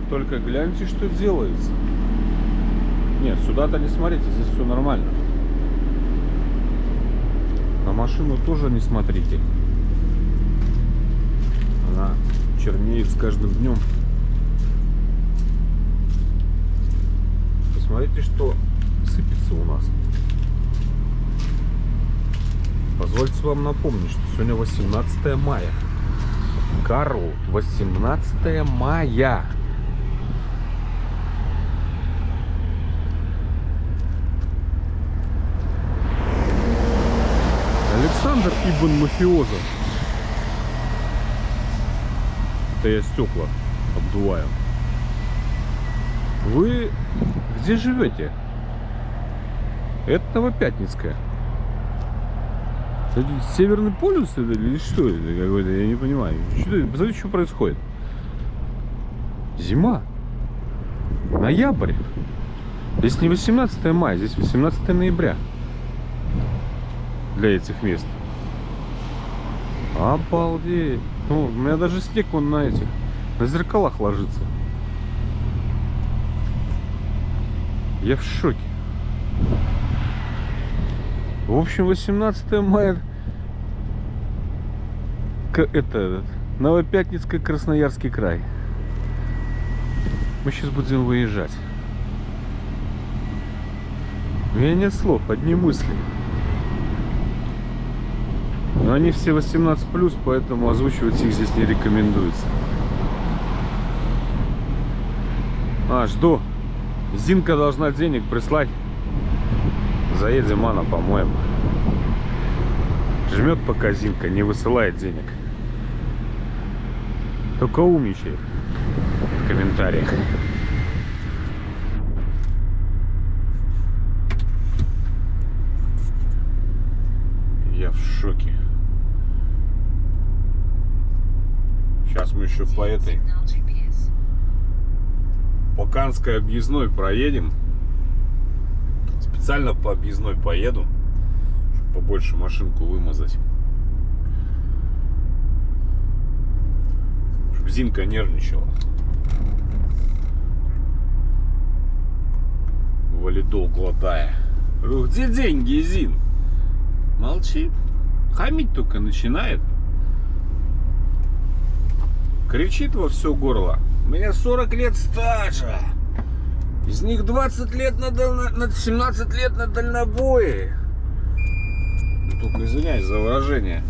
только гляньте, что делается. Нет, сюда-то не смотрите, здесь все нормально. На машину тоже не смотрите. Она чернеет с каждым днем. Посмотрите, что сыпется у нас. Позвольте вам напомнить, что сегодня 18 мая. Карл, 18 мая. Александр Ибн Мафиоза. Это я стекла обдуваю. Вы где живете? Это Новопятницкая. Это Северный полюс или что это какой-то? Я не понимаю. Посмотрите, что происходит. Зима. Ноябрь. Здесь не 18 мая, здесь 18 ноября. Для этих мест. Обалдеть. Ну, у меня даже снег вон на этих, на зеркалах ложится. Я в шоке. В общем, 18 мая это Новопятницкий, Красноярский край. Мы сейчас будем выезжать. У меня нет слов, одни мысли. Но они все 18+, поэтому озвучивать их здесь не рекомендуется. Жду. Зинка должна денег прислать. Заедем, она помоем. Жмет пока Зинка, не высылает денег. Только умничает в комментариях. Я в шоке. Сейчас мы еще по этой по Канской объездной проедем. Специально по объездной поеду, чтобы побольше машинку вымазать. Чтобы Зинка нервничала. Валидол глотая. Где деньги, Зин? Молчит. Хамить только начинает. Кричит во все горло. У меня 40 лет стажа. Из них 20 лет на 17 лет на дальнобое. Ну, только извиняюсь за выражение.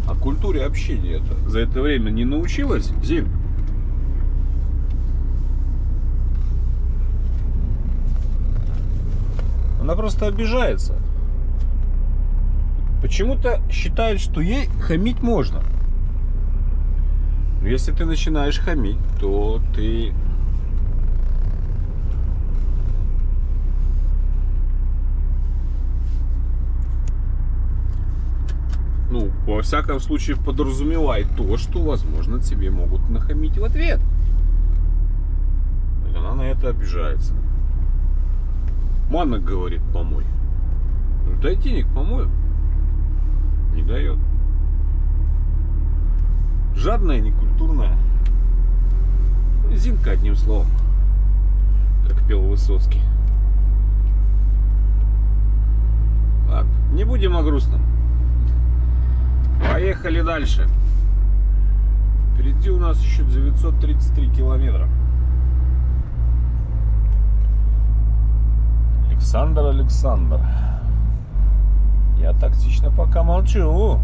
О культуре общения это за это время не научилась, Зин? Она просто обижается. Почему-то считает, что ей хамить можно. Но если ты начинаешь хамить, то ты... Ну, во всяком случае, подразумевай то, что, возможно, тебе могут нахамить в ответ. И она на это обижается. Мана говорит, помой. Ну, дай денег, помою. Не дает. Жадная, некультурная. Зинка, одним словом. Как пел Высоцкий. Ладно, не будем о грустном. Поехали дальше. Впереди у нас еще 933 километра. Александр. Я тактично пока молчу.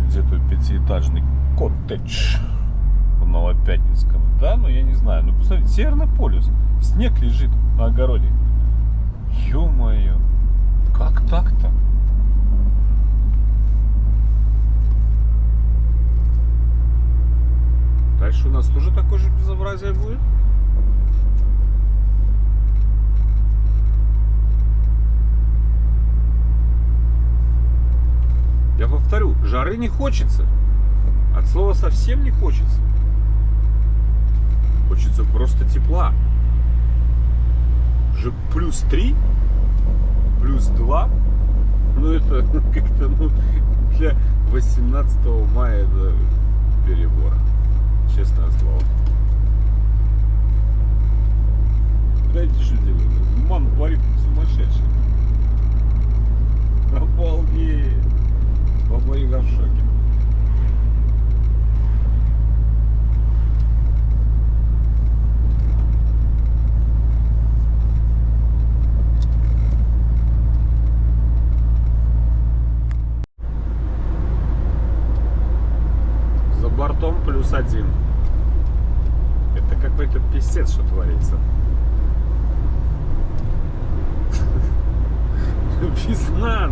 Где тут пятиэтажный коттедж в Новопятницком? Да, ну я не знаю. Ну посмотрите, Северный полюс. Снег лежит на огороде. Ё-моё. Как так-то? Дальше у нас тоже такое же безобразие будет. Я повторю, жары не хочется. От слова совсем не хочется. Хочется просто тепла. Уже +3, +2. Ну это как-то для 18 мая это перебор. Честное слово. Знаете, что делать? Мама парит сумасшедший. Обалдеть. Баба Яга в шоке. За бортом +1. Это какой-то писец, что творится. Весна,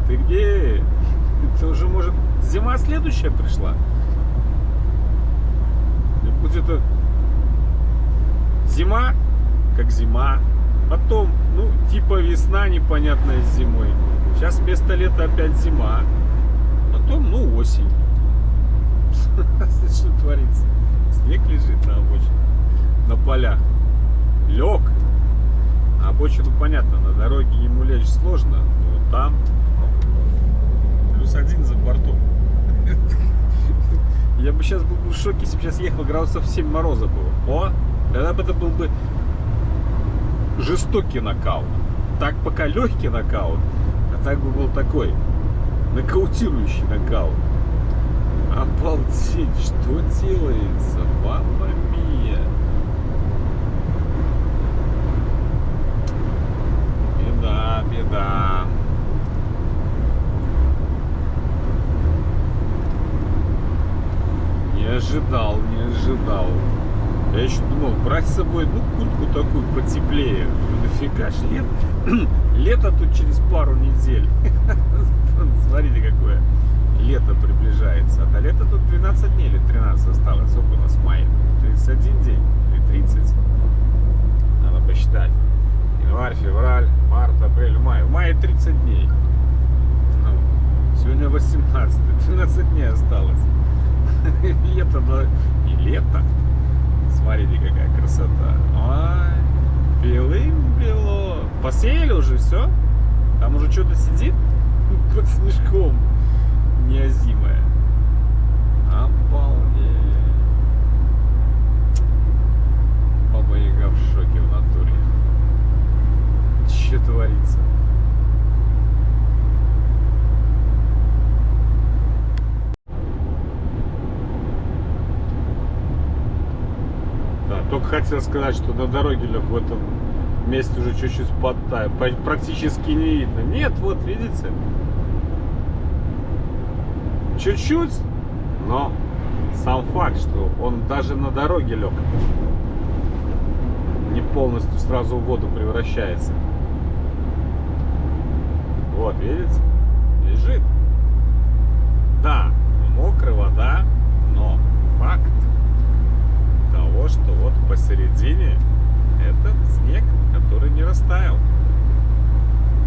ты где? Это уже, может, зима следующая пришла? И будет это зима, как зима. Потом, ну, типа весна непонятная с зимой. Сейчас вместо лета опять зима. Потом, ну, осень. Что творится? Снег лежит на обочине, на полях. Лег. На обочину, понятно, на дороге ему лечь сложно. Но вот там +1 за бортом. Я бы сейчас был в шоке, если бы сейчас ехал, градусов 7 мороза было. О, тогда бы это был бы жестокий нокаут. Так пока легкий нокаут, а так бы был такой нокаутирующий нокаут. Обалдеть, что делается? Мамма мия. Беда, беда. Не ожидал, не ожидал. Я еще думал брать с собой, ну, куртку такую потеплее. Нафига ж, лето тут через пару недель. Смотрите, какое лето приближается. А до лета тут 12 дней или 13 осталось. Сколько у нас мая? 31 день или 30? Надо посчитать. Январь, февраль, март, апрель, май. В мае 30 дней. Ну, сегодня 18. 12 дней осталось. Лето, но и лето. Смотрите, какая красота. Ой, белым-бело. Посеяли уже все? Там уже что-то сидит под снежком. Неозимая. Обалдеть. Баба Яга в шоке в натуре. Что творится? Да, только хотел сказать, что на дороге лег в этом месте уже чуть-чуть подтаял. Практически не видно. Нет, вот видите? Чуть-чуть, но сам факт, что он даже на дороге лег, не полностью сразу в воду превращается. Вот, видите? Лежит. Да, мокрая вода, но факт того, что вот посередине это снег, который не растаял.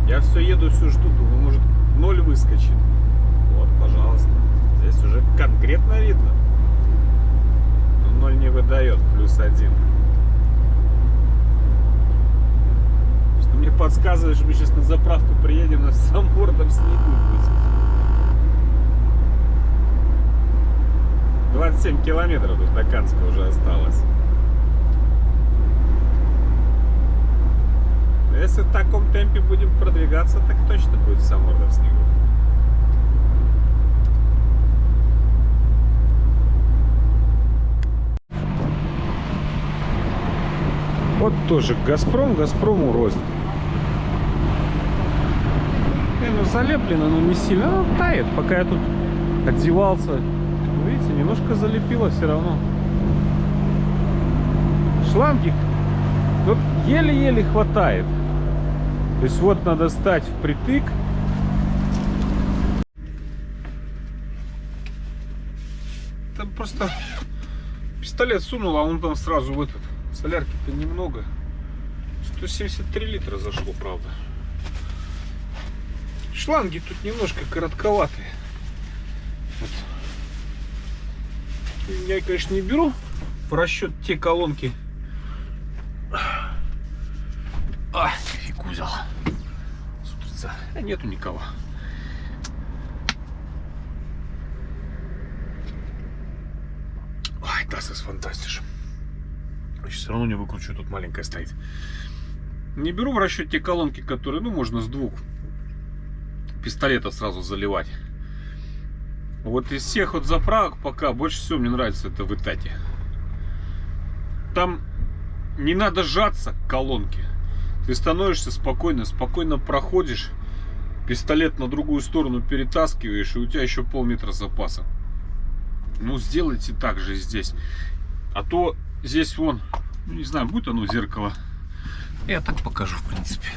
Я все еду, все жду, думаю, может 0 выскочит. Вот, пожалуйста. Здесь уже конкретно видно. Но 0 не выдает, +1. Что мне подсказывает, что мы сейчас на заправку приедем, на самом городом снегу будет. 27 километров до Токанска уже осталось. Если в таком темпе будем продвигаться, так точно будет вся морда в снегу. Вот тоже Газпрому рознь. Ну, залеплено, но не сильно. Оно тает. Пока я тут одевался, видите, немножко залепило все равно. Шланги тут еле-еле хватает. То есть вот надо стать впритык. Там просто пистолет сунул, а он там сразу в этот. Солярки-то немного. 173 литра зашло, правда. Шланги тут немножко коротковатые. Вот. Я, конечно, не беру в расчет те колонки. А, фиг взял. Сутрица. А нету никого. Ой, das ist fantastisch. Все равно не выкручу, тут маленькая стоит. Не беру в расчет те колонки, которые, ну, можно с 2 пистолетов сразу заливать. Вот из всех вот заправок пока больше всего мне нравится это в Итате. Там не надо сжаться к колонке. Ты становишься спокойно проходишь, пистолет на другую сторону перетаскиваешь, и у тебя еще полметра запаса. Ну, сделайте так же здесь. А то здесь вон, ну, не знаю, будет оно зеркало. Я так покажу, в принципе.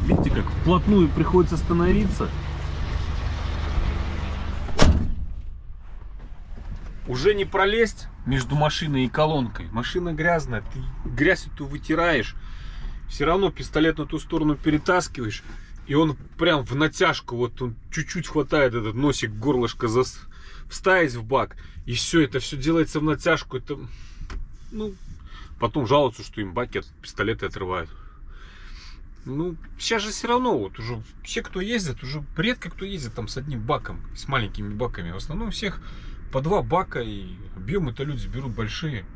Видите, как вплотную приходится становиться. Уже не пролезть между машиной и колонкой. Машина грязная, ты грязь эту вытираешь. Все равно пистолет на ту сторону перетаскиваешь. И он прям в натяжку, вот он чуть-чуть хватает этот носик, горлышко вставить в бак. И все, это все делается в натяжку. Это, ну, потом жалуются, что им баки от пистолета отрывают. Ну, сейчас же все равно, вот уже все, кто ездит, уже редко кто ездит там с одним баком, с маленькими баками. В основном всех по 2 бака, и объемы-то люди берут большие.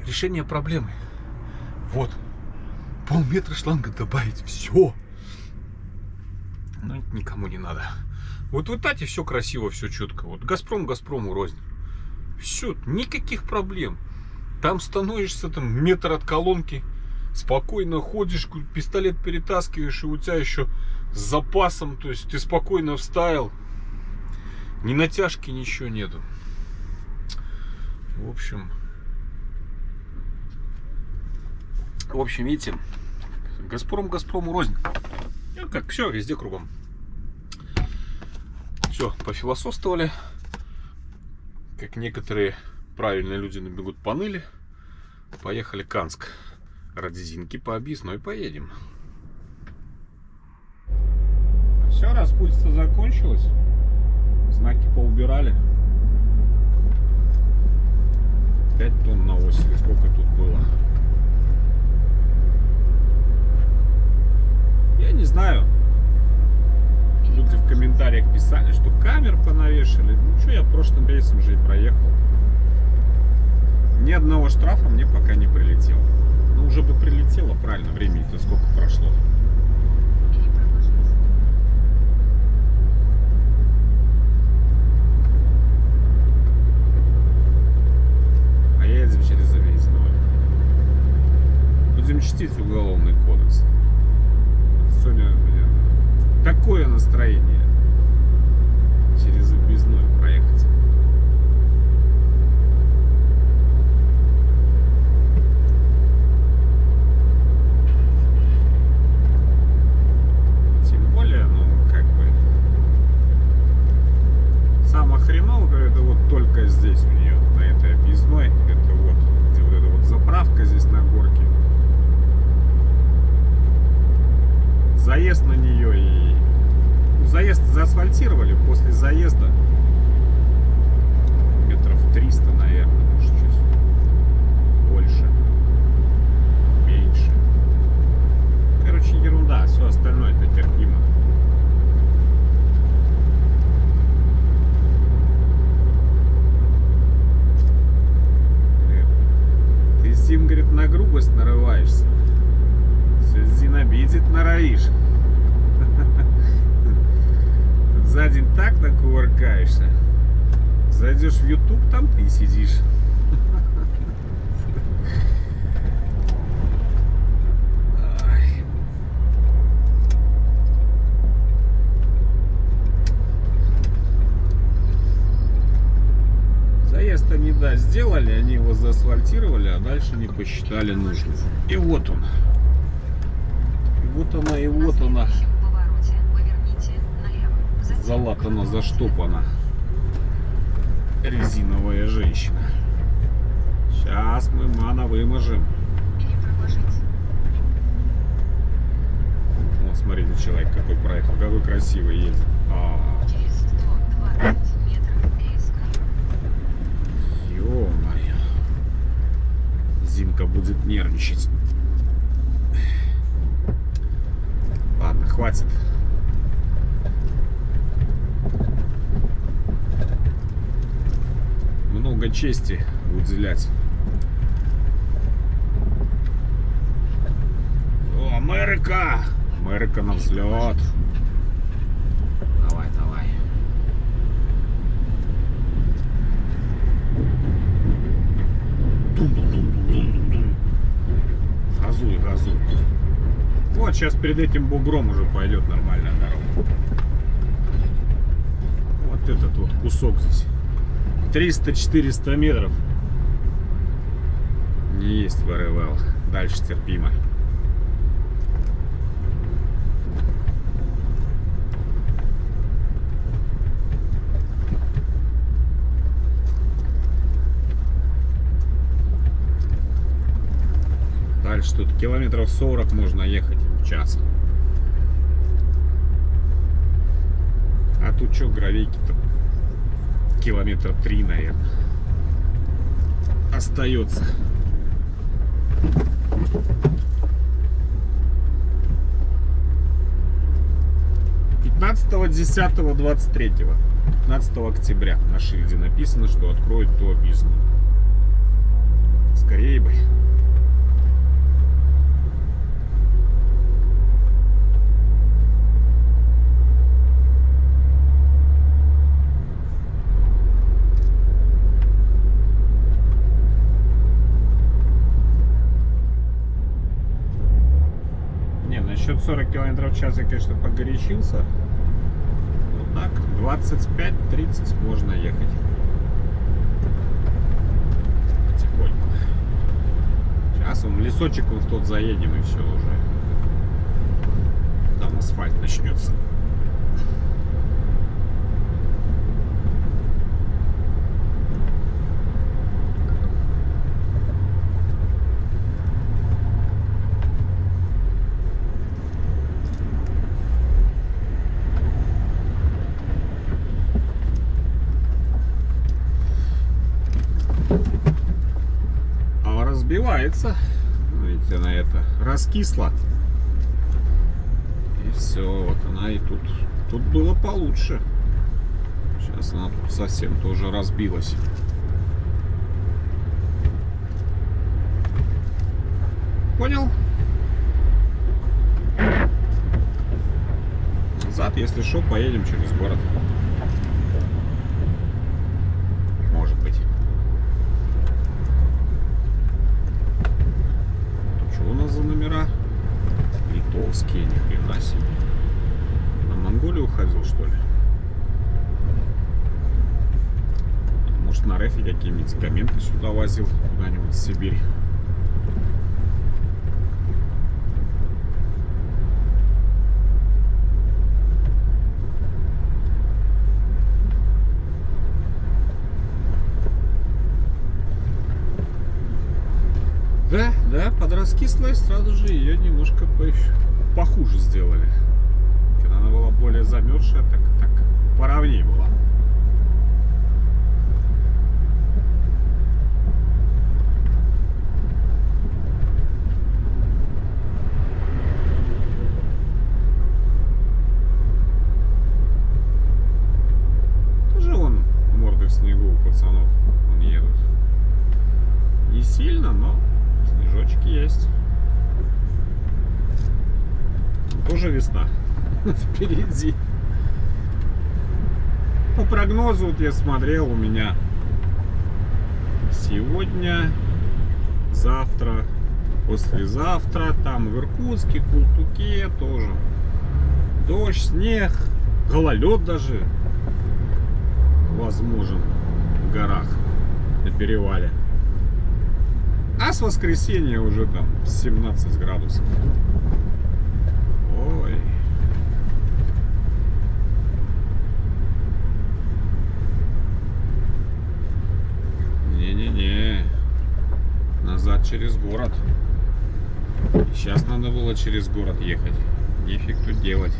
Решение проблемы. Вот. Полметра шланга добавить. Все. Ну, это никому не надо. Вот в Итате все красиво, все четко. Вот Газпром Газпрому рознь. Все, никаких проблем. Там становишься там метр от колонки, спокойно ходишь, пистолет перетаскиваешь, и у тебя еще с запасом, то есть ты спокойно вставил. Ни натяжки, ничего нету. В общем, видите, Газпром Газпрому рознь. Ну, как все, везде кругом. Все, пофилософствовали. Как некоторые правильные люди набегут поныли. Поехали Канск. Ради Зинки по объездной поедем. Все, распутство закончилось. Знаки поубирали. 5 тонн на оси. Сколько тут было? Я не знаю. Люди в комментариях писали, что камер понавешали. Ну что, я прошлым рейсом же и проехал. Ни одного штрафа мне пока не прилетело. Ну уже бы прилетело, правильно, времени-то сколько прошло. А я еду через объездной. Будем чтить уголовный кодекс. Сегодня такое настроение через объездной проехать. Тем более, ну, как бы самое хреново, говорю, это вот только здесь у нее, на этой объездной. Это вот, где вот эта вот заправка здесь на горке. Заезд на нее и... Заезд заасфальтировали, после заезда метров 300, наверное, может, чуть больше, меньше. Короче, ерунда, все остальное это терпимо. Ты, Зим, говорит, на грубость нарываешься. Зин обидит, норовишь. За день так накувыркаешься. Зайдешь в YouTube, там ты сидишь. Заезд они, да, сделали, они его заасфальтировали, а дальше не посчитали нужным. И вот он. И вот она, и вот она. Залатана, заштопана резиновая женщина. Сейчас мы мана выможем. Вот смотрите, человек какой проехал, какой красивый едет. Ё-моё. Зинка будет нервничать. Ладно, хватит. Много чести уделять Америка! Америка на взлет. Давай, давай. Газуй, газуй. Вот сейчас перед этим бугром уже пойдет нормальная дорога. Вот этот вот кусок здесь. 300-400 метров. Не есть ВРВЛ. Дальше терпимо. Дальше тут километров 40 можно ехать в час. А тут что, гравейки-то километра 3, наверное, остается. «15, 10, 23, 15 октября» на шильде написано, что откроют ту объездную. Скорее бы. Насчет 40 км в час я, конечно, погорячился. Вот так, 25-30 можно ехать. Потихоньку. Сейчас в лесочек вот в тот заедем, и все уже. Там асфальт начнется. Разбивается, видите, она это раскисла, и все, вот она и тут было получше. Сейчас она тут совсем тоже разбилась. Понял? Назад, если что, поедем через город. Может быть. Что у нас за номера? Литовские, ни хрена себе. На Монголию уходил, что ли? Может, на рефе какие медикаменты сюда возил, куда-нибудь в Сибирь. Да, подраскислая, сразу же ее немножко похуже сделали. Когда она была более замерзшая, так поровнее была. Тоже вон морды в снегу у пацанов вон едут. Не сильно, но снежочки есть. Тоже весна впереди. По прогнозу, вот я смотрел, у меня сегодня, завтра, послезавтра, там в Иркутске, Култуке тоже дождь, снег, гололед даже возможен в горах на перевале. А с воскресенья уже там 17 градусов. Ой. Не-не-не. Назад через город. Сейчас надо было через город ехать. Нефиг тут делать.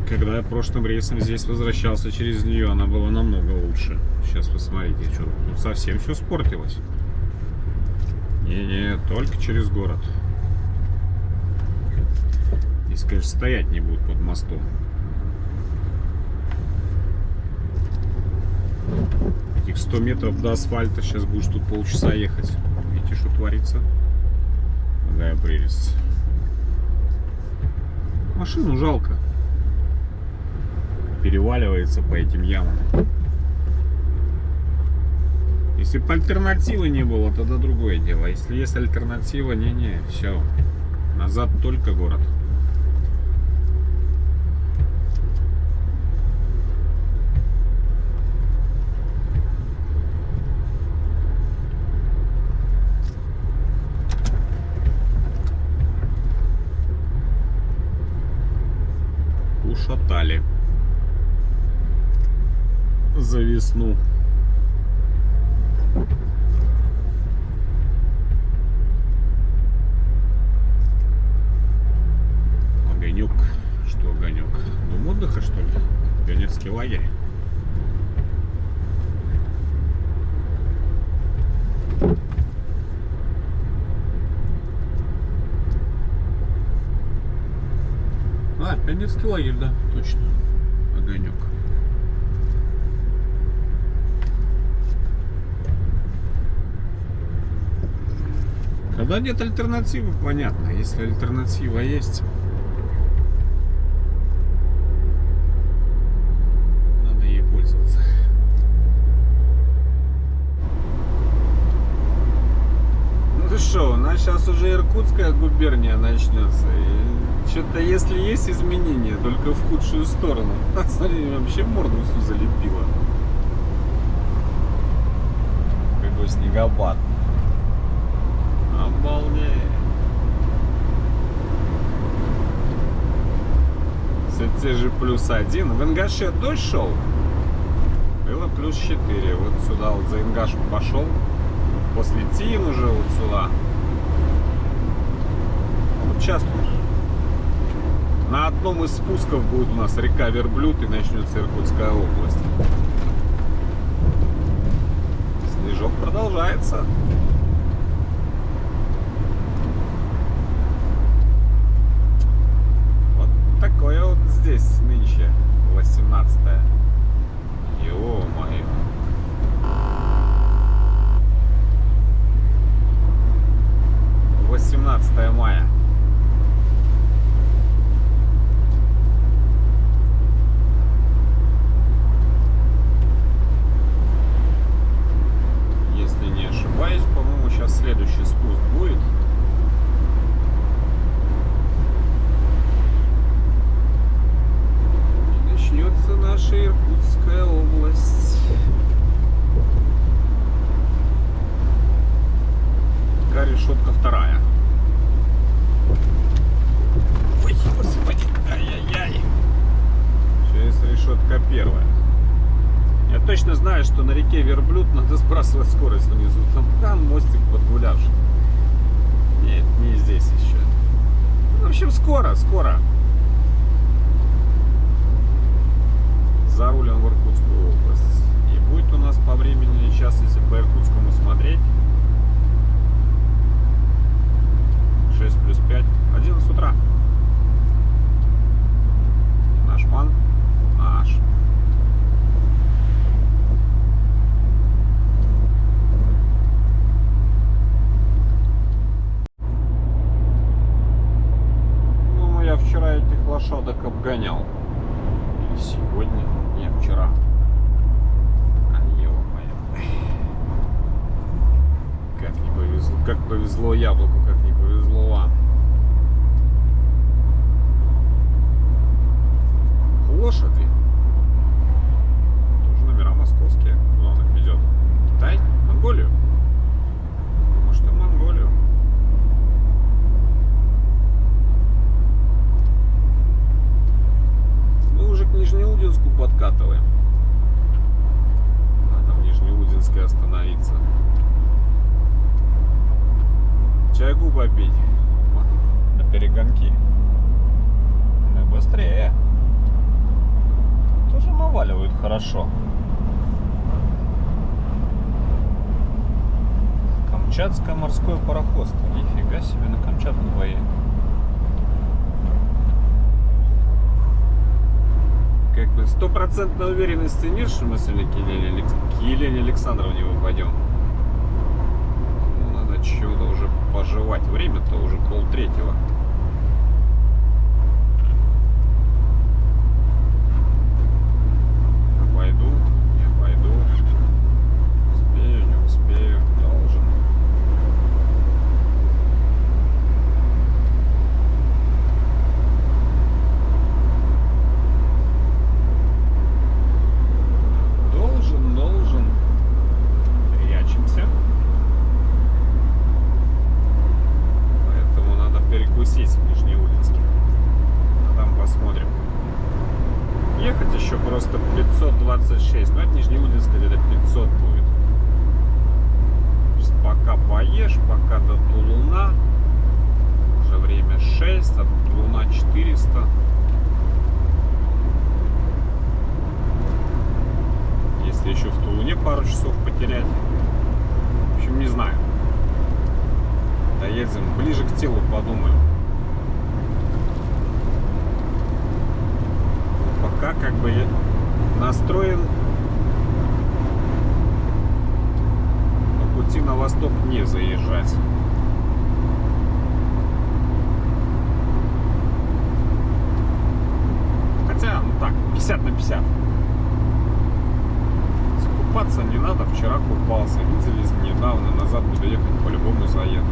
Когда я прошлым рейсом здесь возвращался через нее, она была намного лучше. Сейчас посмотрите, что тут совсем все испортилось. Не-не, только через город. Здесь, конечно, стоять не будут под мостом. Этих 100 метров до асфальта, сейчас будешь тут полчаса ехать. Видите, что творится? Какая прелесть. Машину жалко. Переваливается по этим ямам. Если бы альтернативы не было, тогда другое дело. Если есть альтернатива, не-не, все. Назад только город. Ушатали за весну. Огонек. Что огонек? Дом отдыха, что ли? Пионерский лагерь. А, пионерский лагерь, да, точно. Огонек. Когда нет альтернативы, понятно. Если альтернатива есть, надо ей пользоваться. Ну что, у нас сейчас уже Иркутская губерния начнется. И что-то, если есть изменения, только в худшую сторону. Смотри, вообще морду всю залепило. Какой снегопад. Обалдеть. Все те же +1. В Ингаше дождь шел. Было +4. Вот сюда вот за Ингаш пошел. После Тин уже вот сюда. Вот сейчас на одном из спусков будет у нас река Верблюд и начнется Иркутская область. Снежок продолжается. Такое вот здесь нынче 18-е. Ё-моё. Мая. Если не ошибаюсь, по-моему, сейчас следующий спуск будет. Начнется наша Иркутская область. Такая решетка вторая. Ой, господи, ай-яй-яй. Сейчас решетка первая. Я точно знаю, что на реке Верблюд надо сбрасывать скорость внизу. Там мостик подгулявший. Нет, не здесь еще. В общем, скоро. За рулем в Иркутскую область. И будет у нас по времени сейчас, если по Иркутскому смотреть, 6 плюс 5, 11 утра. Наш ман, наш. Ну, я вчера этих лошадок обгонял. Или сегодня? Нет, вчера. Как не повезло, как повезло яблоку, как не повезло вам. Лошади. Тоже номера московские. Куда он их ведет? Китай? Монголию? Может, и Монголию. Мы уже к Нижнеудинску подкатываем. Надо в Нижнеудинске остановиться. Чайку попить. На перегонки. Мы быстрее. Тоже наваливают хорошо. Камчатское морское пароходство. Нифига себе, на Камчатку поедем. Как бы 100% уверенности нет, что мы сегодня к Елене Александровне выпадем. Ну, надо чего-то уже пожевать. Время-то уже 2:30. сесть в Нижнеудинске. А там посмотрим. Ехать еще просто 526. Но это Нижнеудинск где-то 500 будет. Сейчас пока поешь, пока до Тулуна. Уже время 6, от Тулуна 400. Если еще в Тулуне пару часов потерять. В общем, не знаю. Доедем ближе к телу, подумаем. Пока как бы я настроен по пути на восток не заезжать. Хотя, ну так, 50 на 50. Купаться не надо, вчера купался, видели недавно, назад буду ехать, по-любому заеду.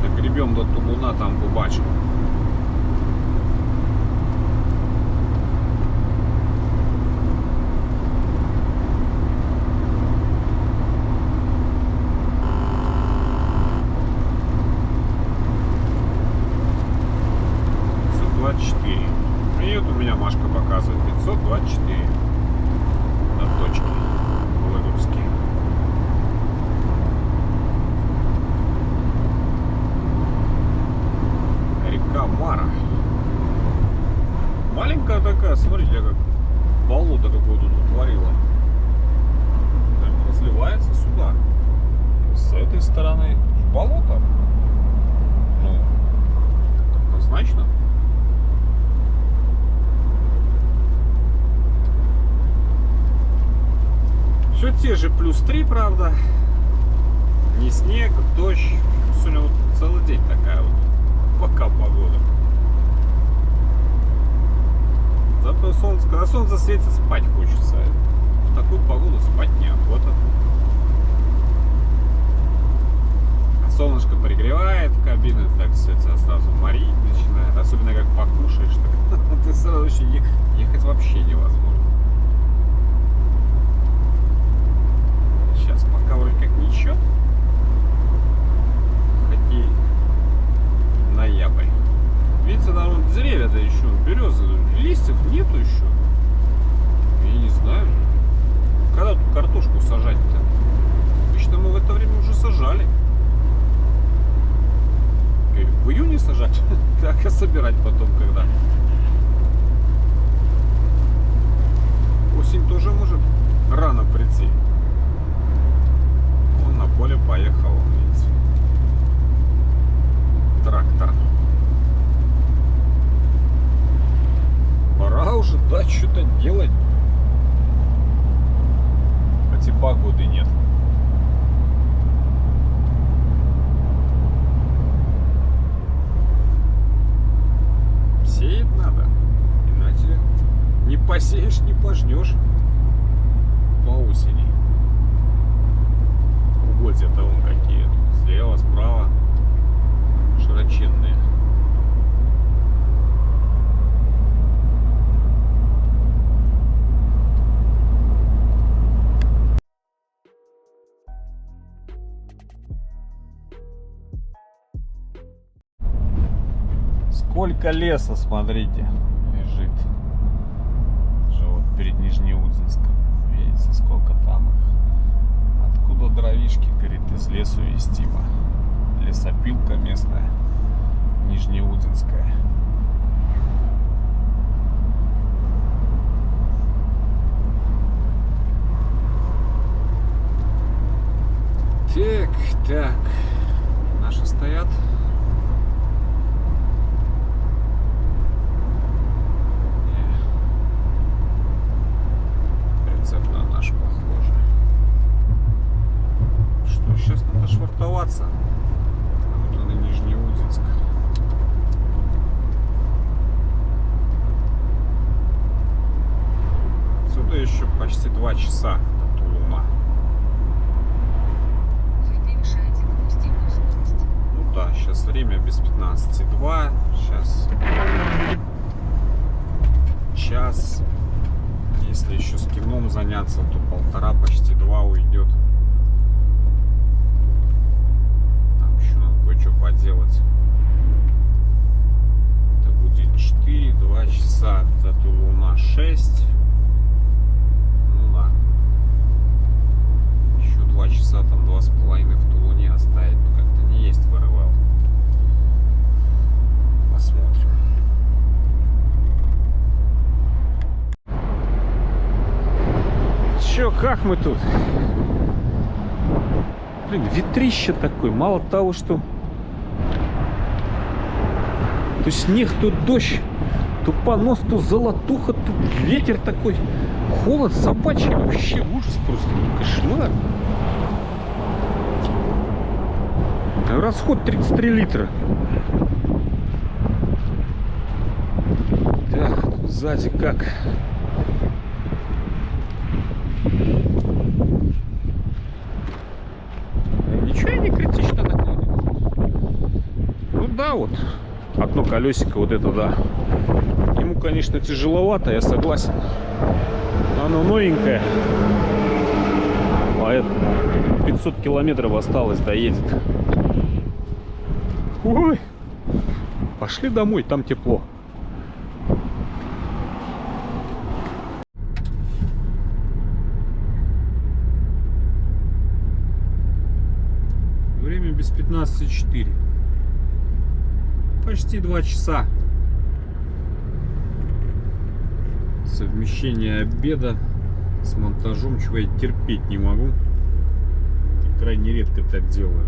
Догребем до Тулуна, там побачим. И вот у меня Машка показывает 524 на точке выгрузки. Река Мара. Маленькая такая, смотрите, как болото какое тут утворило. Разливается сюда. С этой стороны болото. Ну, однозначно. Все те же +3, правда. Не снег, дождь. Сегодня вот целый день такая вот пока погода. Зато солнце, когда солнце светит, спать хочется. В такую погоду спать неохота. А солнышко пригревает кабину, так все сразу морить начинает. Особенно как покушаешь, так ты сразу еще ехать вообще невозможно. Сейчас пока вроде как ничего. Хоть и ноябрь. Видите, там вот деревья-то еще, березы, листьев нету еще. Я не знаю. Когда тут картошку сажать-то? Обычно мы в это время уже сажали. В июне сажать? Так, а собирать потом когда? Осень тоже может рано прийти. На поле поехал, видите, трактор. Пора уже, да, что-то делать. Хотя погоды нет. Сеять надо, иначе не посеешь, не пожнешь по осени. Угодья-то вон какие. Слева, справа. Широченные. Сколько леса, смотрите, лежит. Уже вот перед Нижнеудинском. Видите, сколько там их. Откуда дровишки, говорит, из лесу вестимо. Лесопилка местная, Нижнеудинская. Так. Наши стоят. Прицеп на наш похоже. Что, сейчас надо швартоваться. Вот на Нижнеудинск. Отсюда еще почти 2 часа до Тулуна. Ну да, сейчас время без 15:02. Сейчас час. Если еще с кином заняться, то 1,5 почти как мы тут? Блин, ветрище такое. Мало того, что то снег, то дождь, то понос, то золотуха, то ветер такой. Холод собачий. Вообще ужас просто. Кошмар. Расход 33 литра. Так, тут сзади как? Ничего не критично наклонено. Ну да, вот. Одно колесико вот это, да. Ему, конечно, тяжеловато, я согласен. Но оно новенькое. А это 500 километров осталось, доедет. Ой. Пошли домой, там тепло. Время без 15:04. Почти 2 часа. Совмещение обеда с монтажом, чего я терпеть не могу. Крайне редко так делаю.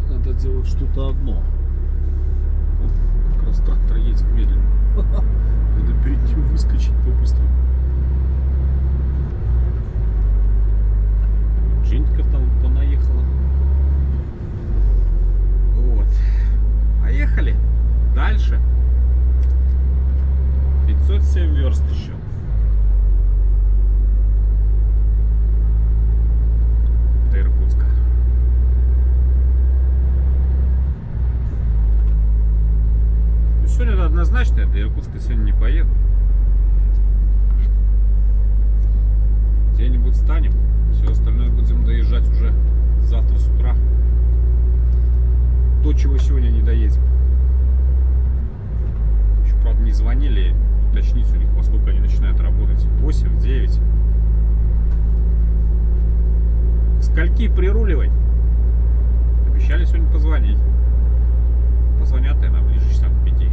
Надо делать что-то одно. Как раз трактор едет медленно. Надо перед ним выскочить по-быстрому. Женька там понаехала. Вот. Поехали. Дальше. 507 верст еще. До Иркутска. Ну, сегодня это однозначно, я до Иркутска сегодня не поеду. Где-нибудь станем. Все остальное будем доезжать уже завтра с утра. То, чего сегодня не доедем. Еще, правда, не звонили уточнить у них, во сколько они начинают работать. 8, 9. Скольки прируливать? Обещали сегодня позвонить. Позвонят, наверное, ближе часам к 5.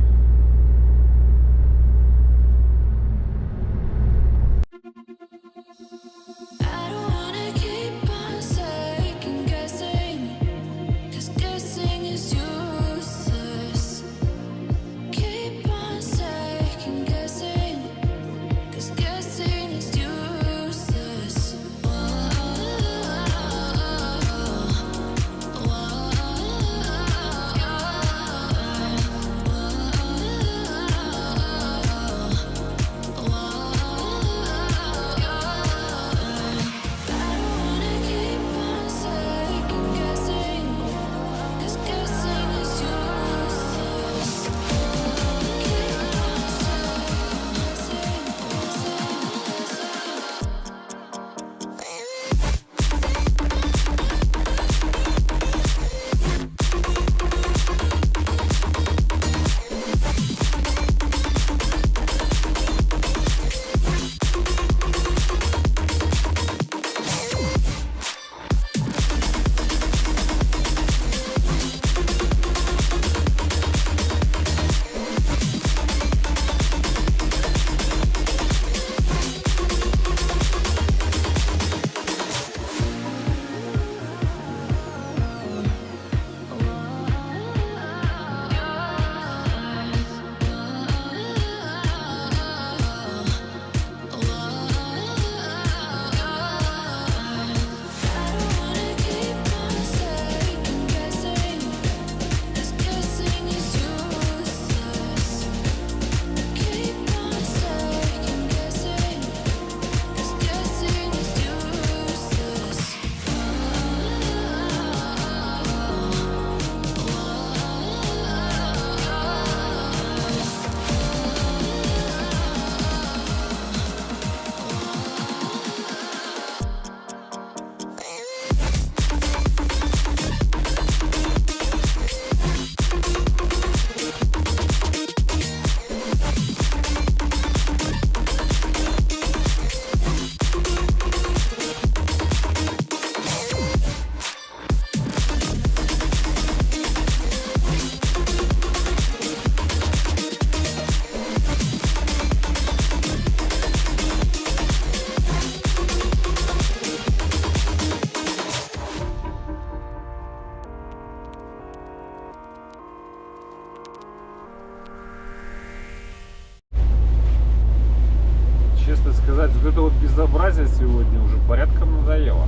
сказать, вот это вот безобразие сегодня уже порядком надоело.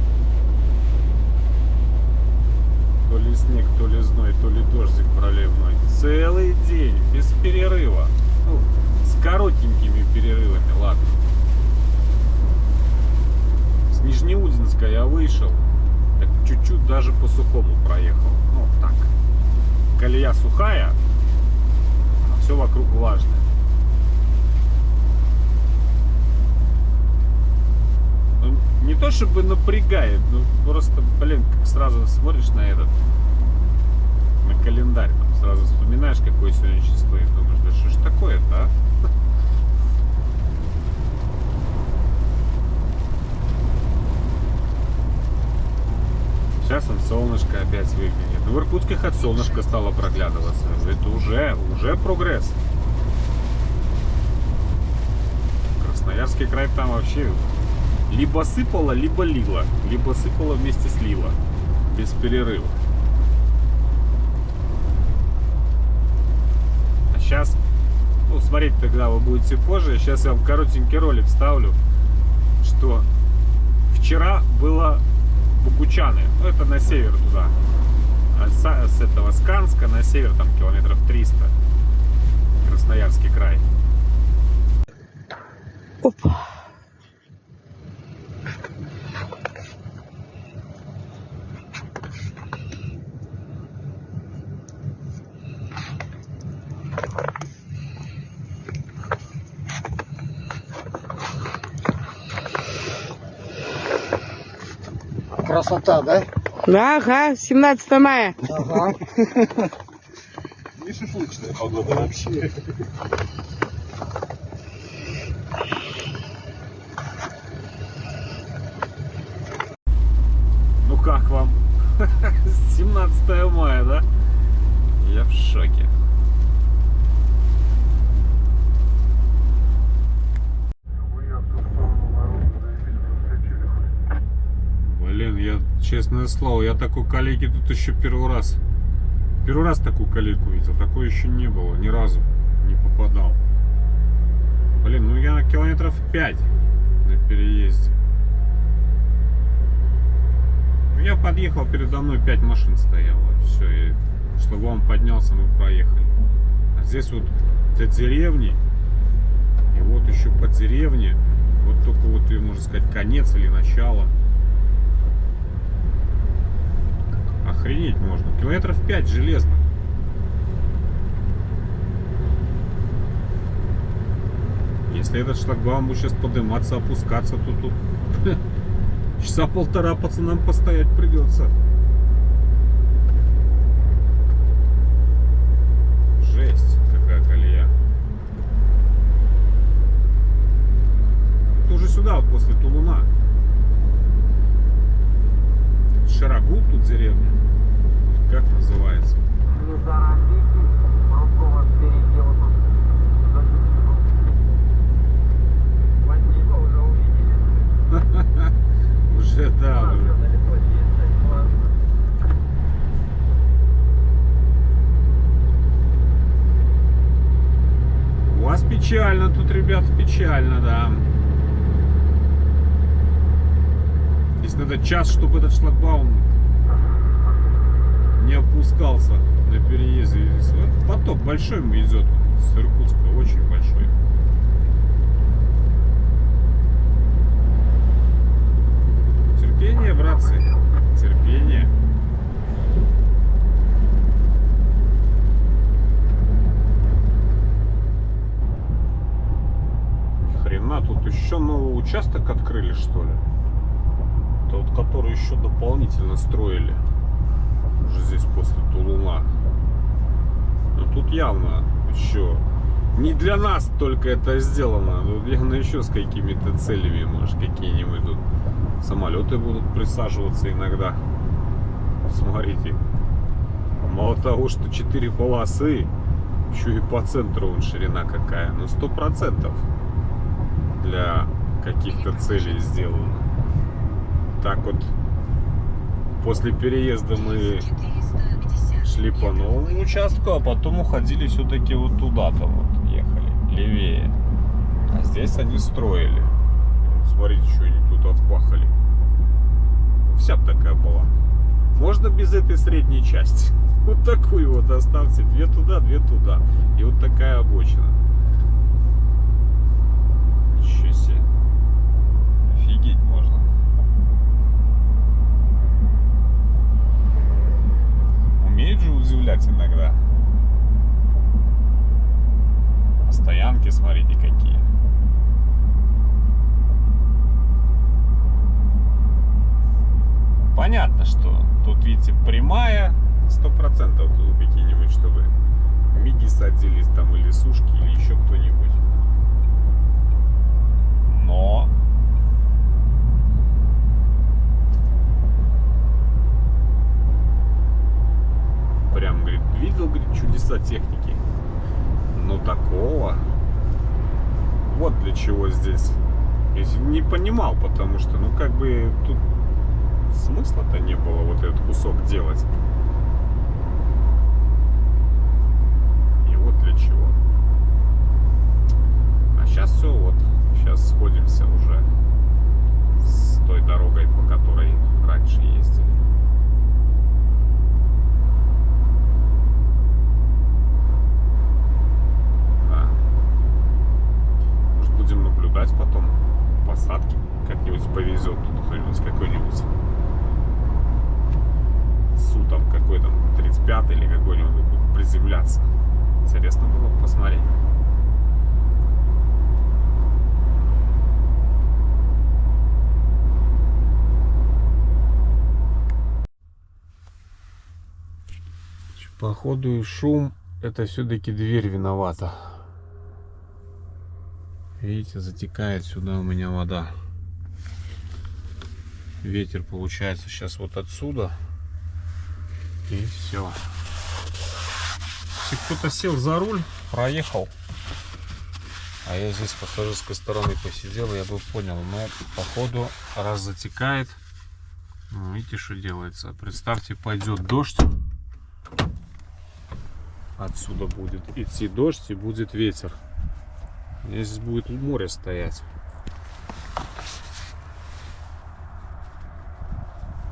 То ли снег, то ли зной, то ли дождик проливной. Целый день, без перерыва. Ну, с коротенькими перерывами, ладно. С Нижнеудинска я вышел, так чуть-чуть даже по сухому проехал. Ну, так. Колея сухая, а все вокруг влажное. Ну, не то чтобы напрягает, но просто, блин, как сразу смотришь на этот, на календарь, там сразу вспоминаешь, какое сегодня число, и думаешь, да что ж такое-то, а? Сейчас он солнышко опять выглянет. В Иркутске хоть солнышко стало проглядываться. Это уже прогресс. Красноярский край там вообще либо сыпало, либо лило. Либо сыпало вместе с лило. Без перерыва. А сейчас, ну, смотреть тогда вы будете позже. Сейчас я вам коротенький ролик вставлю, что вчера было Богучаны, ну это на север туда, с этого Сканска на север там километров 300, Красноярский край. Опа. Красота, да? Ага, 17 мая. Ага. Не шашлычная погода вообще. Ну как вам? 17 мая, да? Я в шоке. Блин, я, честное слово, я такой калеки тут еще первый раз такую калеку видел. Такой еще не было, ни разу не попадал. Блин, ну я на километров 5 на переезде. Я подъехал, передо мной 5 машин стояло. Все, и шлагбаум поднялся, мы проехали. А здесь вот для деревни, и вот еще по деревне, вот только вот ее, можно сказать, конец или начало. Охренеть можно. Километров 5 железно. Если этот шлагбаум будет сейчас подниматься, опускаться, то тут часа полтора пацанам постоять придется. Жесть, какая колея. Это уже сюда, вот после Тулуна. Шарагул тут деревня. Как называется? Уже, да, уже. У вас печально тут, ребят, печально, да. Здесь надо час, чтобы этот шлагбаум не опускался на переезде. Поток большой идет с Иркутска, очень большой. Терпение, братцы, терпение. Хрена, тут еще новый участок открыли, что ли? Тот, который еще дополнительно строили. Уже здесь после Тулуна. Но тут явно еще не для нас только это сделано. Тут явно еще с какими-то целями, может, какие-нибудь тут самолеты будут присаживаться иногда. Смотрите. Мало того, что 4 полосы, еще и по центру вон ширина какая. Ну 100% для каких-то целей сделано. Так вот, после переезда мы шли по новому участку, а потом уходили все-таки вот туда-то вот, ехали, левее. А здесь они строили. Смотрите, что они тут отпахали. Вся б такая была. Можно без этой средней части. Вот такую вот оставьте. 2 туда, 2 туда. И вот такая обочина. Ничего себе. Офигеть можно. Умеют же удивлять иногда. А стоянки, смотрите, какие. Понятно, что тут, видите, прямая 100% тут какие-нибудь, чтобы миги садились там, или сушки, или еще кто-нибудь. Но прям, говорит, видел, говорит, чудеса техники. Но такого. Вот для чего здесь. Если не понимал, потому что, ну, как бы тут смысла-то не было вот этот кусок делать. И вот для чего. А сейчас все, вот. Сейчас сходимся уже с той дорогой, по которой раньше ездили. Да. Может, будем наблюдать потом посадки. Как-нибудь повезет тут кто-нибудь какой-нибудь Су там какой там 35 или какой-нибудь будет приземляться. Интересно было бы посмотреть. Походу шум, это все-таки дверь виновата. Видите, затекает сюда у меня вода. Ветер получается сейчас вот отсюда. И все. Если кто-то сел за руль, проехал, а я здесь с пассажирской стороны посидел, я бы понял. Но походу, раз затекает, ну, видите, что делается. Представьте, пойдет дождь. Отсюда будет идти дождь и будет ветер. Здесь будет море стоять.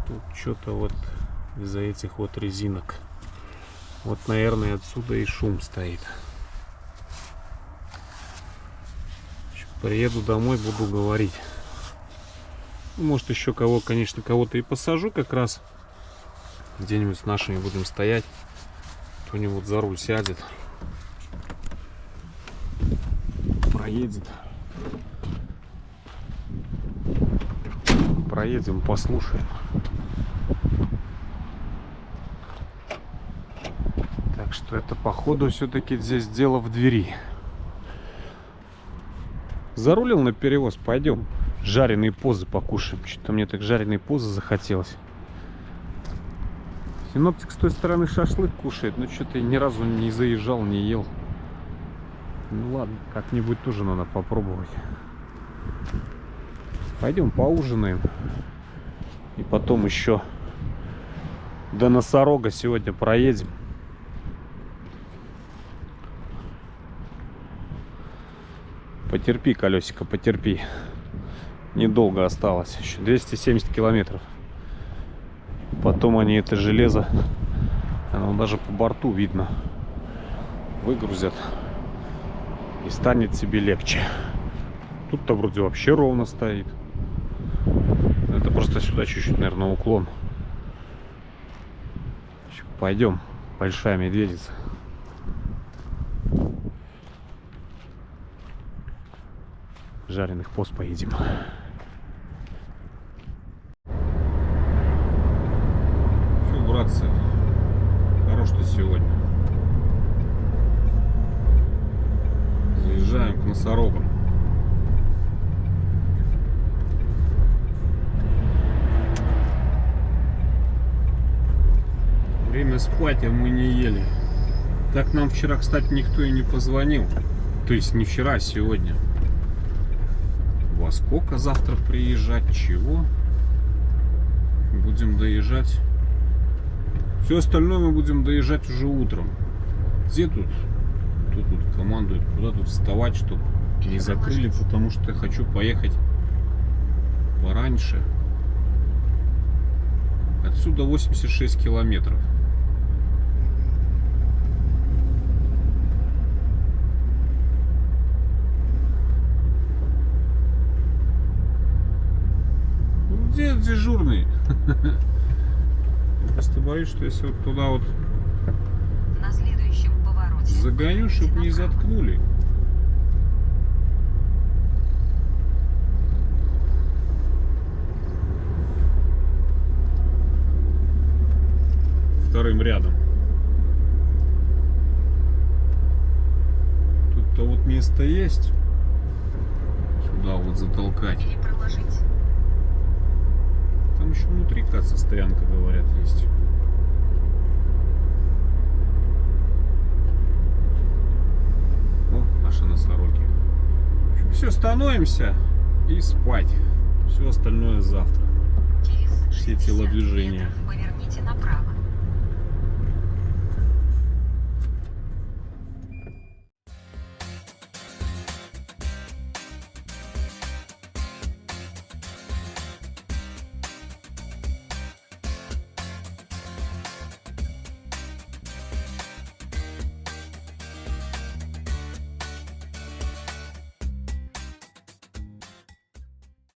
Тут что-то вот из-за этих вот резинок. Вот, наверное, отсюда и шум стоит. Приеду домой, буду говорить. Может, еще кого, конечно, кого-то и посажу как раз. Где-нибудь с нашими будем стоять. Кто-нибудь за руль сядет. Проедет. Проедем, послушаем. Так что это, походу, все-таки здесь дело в двери. Зарулил на перевоз, пойдем. Жареные позы покушаем. Что-то мне так жареные позы захотелось. Синоптик с той стороны шашлык кушает, но что-то ни разу не заезжал, не ел. Ну ладно, как-нибудь тоже надо попробовать. Пойдем поужинаем. И потом еще до Носорога сегодня проедем. Потерпи, колесико, потерпи. Недолго осталось. Еще 270 километров. Потом они это железо, оно даже по борту видно, выгрузят. И станет себе легче. Тут-то вроде вообще ровно стоит. Это просто сюда чуть-чуть, наверное, уклон. Пойдем, большая медведица. Жареных пост поедим. Все, братцы, хорош ты сегодня. Заезжаем к Носорогам. Время спать, а мы не ели. Так нам вчера, кстати, никто и не позвонил. То есть не вчера, а сегодня. Во сколько завтра приезжать? Чего? Будем доезжать. Все остальное мы будем доезжать уже утром. Где тут? Кто тут командует? Куда тут вставать, чтобы не закрыли? Потому что я хочу поехать пораньше. Отсюда 86 километров. Ну, где дежурный? Я просто боюсь, что если вот туда вот На следующем повороте загоню, чтоб не заткнули. Вторым рядом. Тут-то вот место есть. Сюда вот затолкать. или проложить. Там еще внутри, кажется, стоянка, говорят, есть. О, наши носороги. Все, становимся и спать. Все остальное завтра. Через Все 60 телодвижения. метров поверните направо.